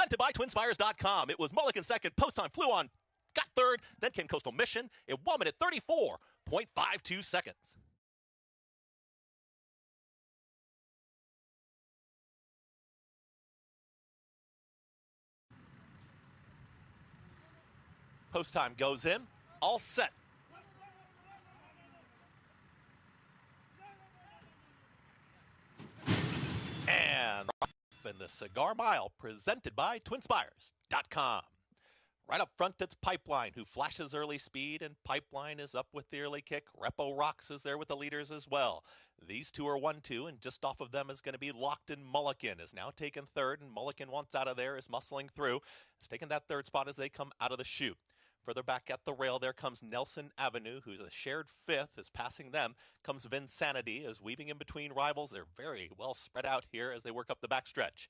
Presented by TwinSpires.com. It was Mulligan second, post time flew on, got third, then came Coastal Mission in 1 minute 34.52 seconds. Post time goes in, all set. And in the Cigar Mile, presented by TwinSpires.com. Right up front, it's Pipeline, who flashes early speed, and Pipeline is up with the early kick. Repo Rocks is there with the leaders as well. These two are 1-2, and just off of them is going to be Locked in Mulligan, is now taken third, and Mulligan wants out of there, is muscling through. It's taken that third spot as they come out of the chute. Further back at the rail, there comes Nelson Avenue, who's a shared fifth, is passing them. Comes Vinsanity, is weaving in between rivals. They're very well spread out here as they work up the backstretch.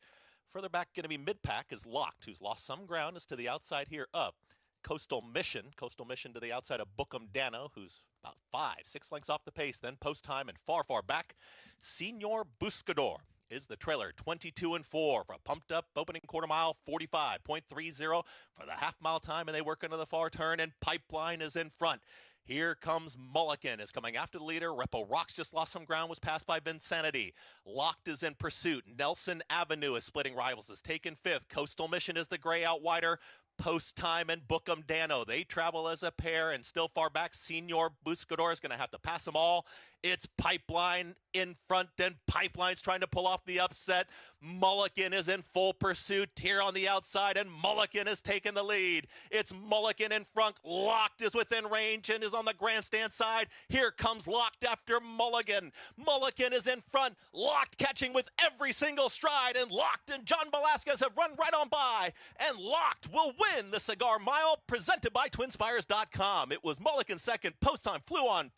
Further back, going to be mid-pack, is Locked, who's lost some ground, is to the outside here up. Coastal Mission to the outside of Bookham Dano, who's about 5-6 lengths off the pace. Then post time and far back, Senor Buscador is the trailer, 22-4 for a pumped up opening quarter mile, 45.30 for the half mile time, and they work into the far turn, and Pipeline is in front. Here comes Mulligan, is coming after the leader. Repo Rocks just lost some ground, was passed by Vinsanity. Locked is in pursuit. Nelson Avenue is splitting rivals, is taken fifth. Coastal Mission is the gray outwider. Post time and Bookham Dano, they travel as a pair, and still far back, Senor Buscador is going to have to pass them all. It's Pipeline in front, and Pipeline's trying to pull off the upset. Mulligan is in full pursuit here on the outside, and Mulligan has taken the lead. It's Mulligan in front. Locked is within range and is on the grandstand side. Here comes Locked after Mulligan. Mulligan is in front. Locked catching with every single stride, and Locked and John Velasquez have run right on by, and Locked will win the Cigar Mile, presented by TwinSpires.com. It was Mulligan second, post time flew on,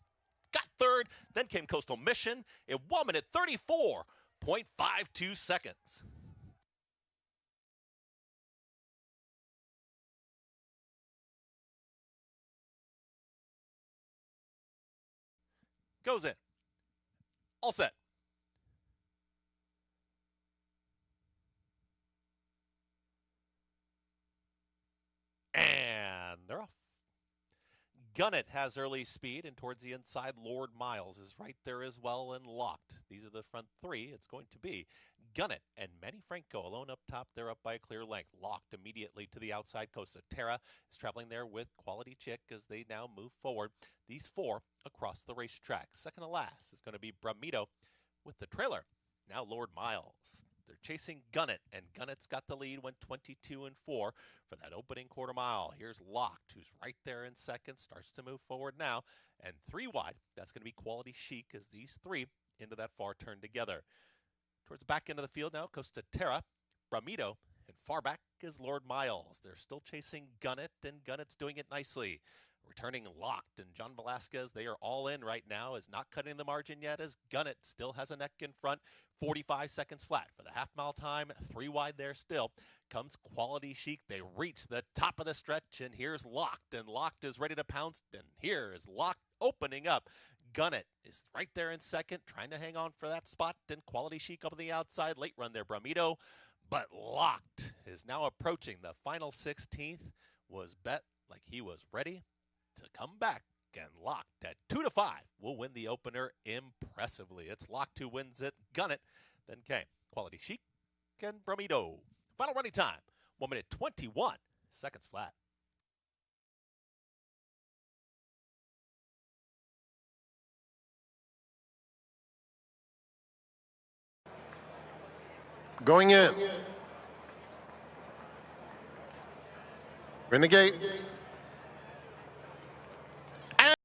got third, then came Coastal Mission in 1 minute 34.52 seconds. Goes in. All set. And they're off. Gunnet has early speed, and towards the inside, Lord Miles is right there as well and Locked. These are the front three. It's going to be Gunnet and Manny Franco alone up top. They're up by a clear length. Locked immediately to the outside. Costa Terra is traveling there with Quality Chick as they now move forward. These four across the racetrack. Second to last is going to be Bramito with the trailer. Now Lord Miles. They're chasing Gunnet, and Gunnet's got the lead, went 22-4 for that opening quarter mile. Here's Locked, who's right there in second, starts to move forward now, and three wide. That's going to be Quality Chic as these three into that far turn together. Towards the back end of the field now, Costa Terra, Bramito, and far back is Lord Miles. They're still chasing Gunnet, and Gunnet's doing it nicely. Returning Locked and John Velasquez, they are all in right now, is not cutting the margin yet as Gunnet still has a neck in front. 45 seconds flat for the half mile time, three wide there still. Comes Quality Chic, they reach the top of the stretch, and here's Locked, and Locked is ready to pounce, and here is Locked opening up. Gunnet is right there in second, trying to hang on for that spot, and Quality Chic up on the outside, late run there, Bramito, but Locked is now approaching the final 16th, was bet like he was ready to come back, and Locked at 2-5 will win the opener impressively. It's Locked who wins it. Gunnet, then came Quality Chic and Bramito. Final running time, 1 minute 21 seconds flat. Going in. We're in the gate.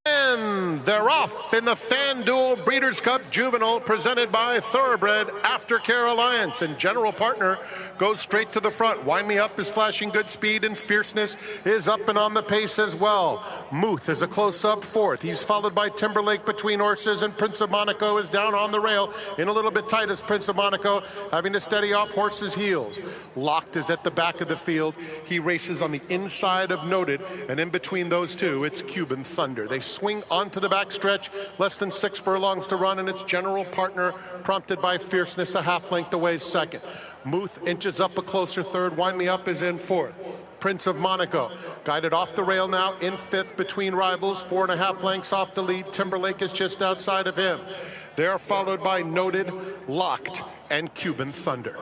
And they're off in the FanDuel Breeders' Cup Juvenile, presented by Thoroughbred Aftercare Alliance. And general partner goes straight to the front. Wind Me Up is flashing good speed, and Fierceness is up and on the pace as well. Muth is a close-up fourth. He's followed by Timberlake between horses, and Prince of Monaco is down on the rail in a little bit tight as Prince of Monaco having to steady off horses' heels. Locked is at the back of the field. He races on the inside of Noted, and in between those two, it's Cuban Thunder. They swing onto the backstretch, less than 6 furlongs to run, and its general partner, prompted by Fierceness, a half length away second. Muth inches up a closer third. Wind Me Up is in fourth. Prince of Monaco guided off the rail now in fifth between rivals, 4.5 lengths off the lead. Timberlake is just outside of him. They're followed by Noted, Locked, and Cuban Thunder.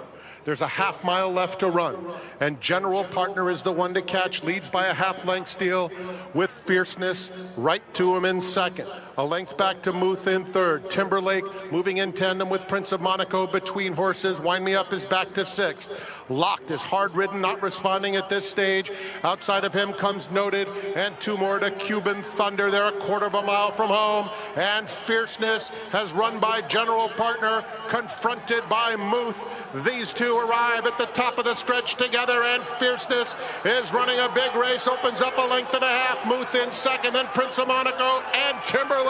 There's a half mile left to run, and General Partner is the one to catch, leads by a half-length steal with Fierceness right to him in second. A length back to Muth in third. Timberlake moving in tandem with Prince of Monaco between horses. Wind Me Up is back to sixth. Locked is hard-ridden, not responding at this stage. Outside of him comes Noted, and two more to Cuban Thunder. They're a quarter of a mile from home, and Fierceness has run by General Partner, confronted by Muth. These two arrive at the top of the stretch together, and Fierceness is running a big race, opens up a length and a half. Muth in second, then Prince of Monaco and Timberlake,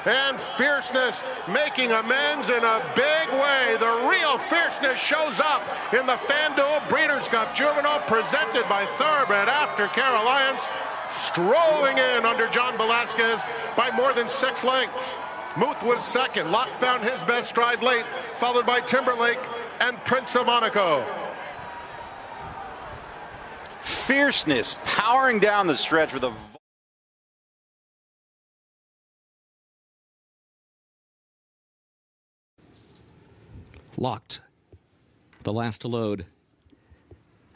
and Fierceness making amends in a big way. The real Fierceness shows up in the FanDuel Breeders' Cup Juvenile, presented by Thoroughbred Aftercare Alliance, strolling in under John Velasquez by more than 6 lengths. Muth was second. Locke found his best stride late, followed by Timberlake and Prince of Monaco. Fierceness powering down the stretch with a Locked, the last to load,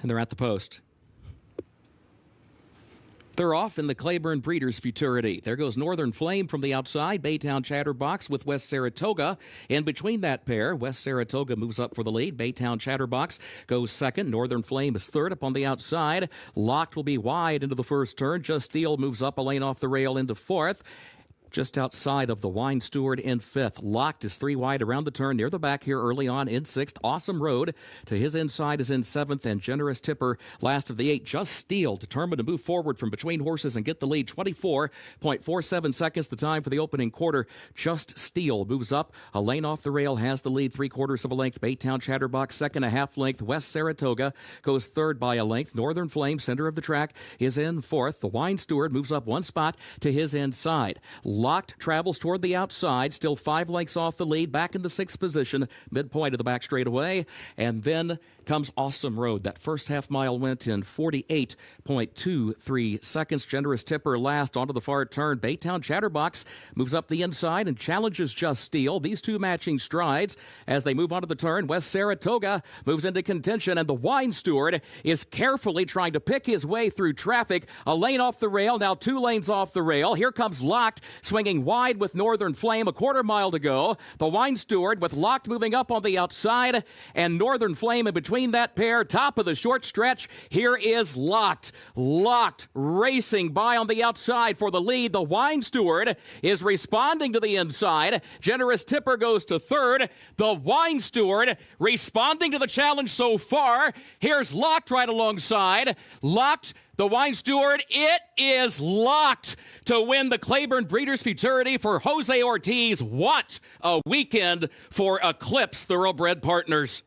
and they're at the post. They're off in the Claiborne Breeders' Futurity. There goes Northern Flame from the outside. Baytown Chatterbox with West Saratoga. In between that pair, West Saratoga moves up for the lead. Baytown Chatterbox goes second. Northern Flame is third up on the outside. Locked will be wide into the first turn. Just Steel moves up a lane off the rail into fourth. Just outside of the Wine Steward in fifth. Locked is 3 wide around the turn near the back here early on in sixth. Awesome Road to his inside is in seventh, and Generous Tipper last of the 8. Just Steel determined to move forward from between horses and get the lead. 24.47 seconds the time for the opening quarter. Just Steel moves up a lane off the rail, has the lead 3/4 of a length. Baytown Chatterbox second, a half length. West Saratoga goes third by a length. Northern Flame, center of the track, is in fourth. The Wine Steward moves up 1 spot to his inside. Locked travels toward the outside, still 5 lengths off the lead, back in the 6th position, midpoint of the back straightaway. And then comes Awesome Road. That first half mile went in 48.23 seconds. Generous Tipper last onto the far turn. Baytown Chatterbox moves up the inside and challenges Just Steel. These two matching strides as they move onto the turn. West Saratoga moves into contention, and the Wine Steward is carefully trying to pick his way through traffic. A lane off the rail, now 2 lanes off the rail. Here comes Locked, swinging wide with Northern Flame, a quarter mile to go. The Wine Steward with Locked moving up on the outside, and Northern Flame in between that pair. Top of the short stretch, here is Locked. Locked racing by on the outside for the lead. The Wine Steward is responding to the inside. Generous Tipper goes to third. The Wine Steward responding to the challenge so far. Here's Locked right alongside. Locked, the Wine Steward, it is Locked to win the Claiborne Breeders' Futurity for Jose Ortiz. What a weekend for Eclipse Thoroughbred Partners.